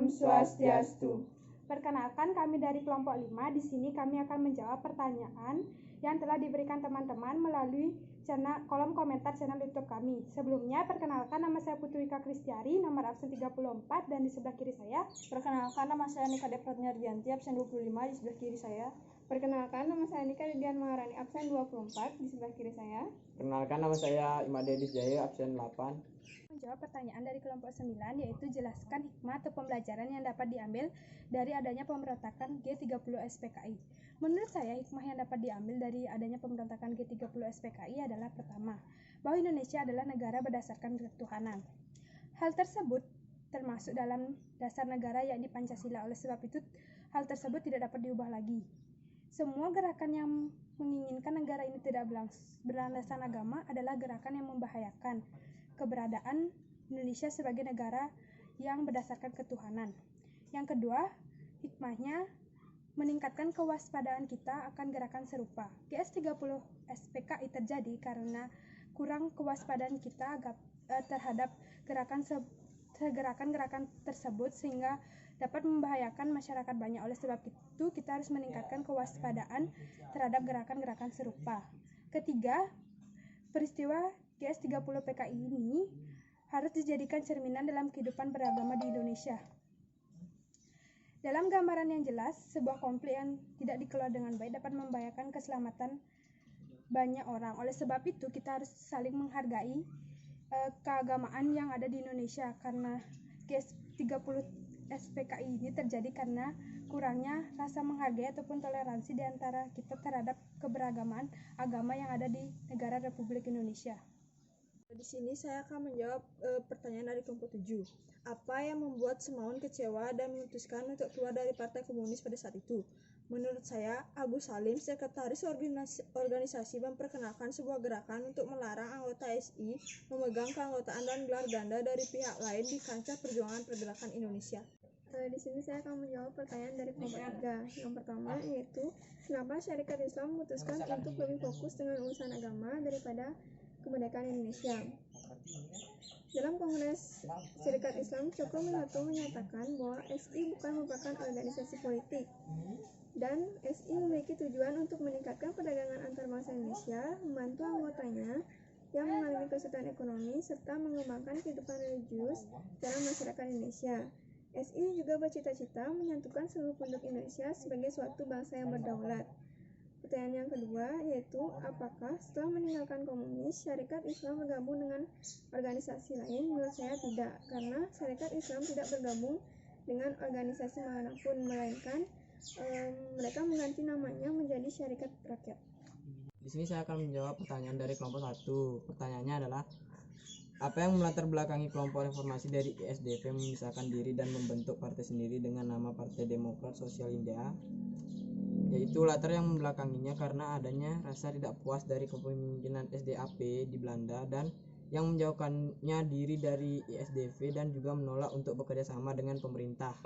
Om Swastiastu. Perkenalkan, kami dari kelompok 5. Di sini kami akan menjawab pertanyaan yang telah diberikan teman-teman melalui kolom komentar channel YouTube kami. Sebelumnya, perkenalkan, nama saya Putri Wika Kristiari, nomor absen 34, dan di sebelah kiri saya. Perkenalkan, nama saya Nika Depratnyardianti, absen 25, di sebelah kiri saya. Perkenalkan, nama saya Nika Didian Maharani, absen 24, di sebelah kiri saya. Perkenalkan, nama saya Imade Disjaya, absen 8. Menjawab pertanyaan dari kelompok 9, yaitu jelaskan hikmah atau pembelajaran yang dapat diambil dari adanya pemberontakan G30 SPKI. Menurut saya, hikmah yang dapat diambil dari adanya pemberontakan G30 SPKI adalah pertama, bahwa Indonesia adalah negara berdasarkan ketuhanan. Hal tersebut termasuk dalam dasar negara yakni Pancasila. Oleh sebab itu, hal tersebut tidak dapat diubah lagi. Semua gerakan yang menginginkan negara ini tidak berlandaskan agama adalah gerakan yang membahayakan keberadaan Indonesia sebagai negara yang berdasarkan ketuhanan. Yang kedua, hikmahnya meningkatkan kewaspadaan kita akan gerakan serupa. GS30 SPKI terjadi karena kurang kewaspadaan kita terhadap gerakan-gerakan tersebut sehingga dapat membahayakan masyarakat banyak. Oleh sebab itu, kita harus meningkatkan kewaspadaan terhadap gerakan-gerakan serupa. Ketiga, peristiwa GS30 PKI ini harus dijadikan cerminan dalam kehidupan beragama di Indonesia. Dalam gambaran yang jelas, sebuah konflik yang tidak dikelola dengan baik dapat membahayakan keselamatan banyak orang. Oleh sebab itu, kita harus saling menghargai keagamaan yang ada di Indonesia, karena GS30 SPKI ini terjadi karena kurangnya rasa menghargai ataupun toleransi di antara kita terhadap keberagaman agama yang ada di negara Republik Indonesia. Di sini saya akan menjawab pertanyaan dari kelompok 7. Apa yang membuat Semaun kecewa dan memutuskan untuk keluar dari Partai Komunis pada saat itu? Menurut saya, Agus Salim, sekretaris organisasi, memperkenalkan sebuah gerakan untuk melarang anggota SI memegang keanggotaan dan gelar ganda dari pihak lain di kancah perjuangan pergerakan Indonesia. Di sini saya akan menjawab pertanyaan dari kelompok 3. Yang pertama yaitu, kenapa Syarikat Islam memutuskan untuk lebih fokus dengan urusan agama daripada kemerdekaan Indonesia? Dalam Kongres Syarikat Islam, Cokro Minoto menyatakan bahwa SI bukan merupakan organisasi politik, dan SI memiliki tujuan untuk meningkatkan perdagangan antar bangsa Indonesia, membantu anggotanya yang mengalami kesulitan ekonomi, serta mengembangkan kehidupan religius dalam masyarakat Indonesia. SI juga bercita-cita menyatukan seluruh penduduk Indonesia sebagai suatu bangsa yang berdaulat. Pertanyaan yang kedua yaitu, apakah setelah meninggalkan komunis, Syarikat Islam bergabung dengan organisasi lain? Menurut saya tidak, karena Syarikat Islam tidak bergabung dengan organisasi manapun, melainkan mereka mengganti namanya menjadi Syarikat Rakyat. Di sini saya akan menjawab pertanyaan dari kelompok 1. Pertanyaannya adalah, apa yang melatar belakangi kelompok reformasi dari ISDP memisahkan diri dan membentuk partai sendiri dengan nama Partai Demokrat Sosial India? Yaitu latar yang membelakanginya karena adanya rasa tidak puas dari kepemimpinan SDAP di Belanda dan yang menjauhkannya diri dari ISDP dan juga menolak untuk bekerja sama dengan pemerintah.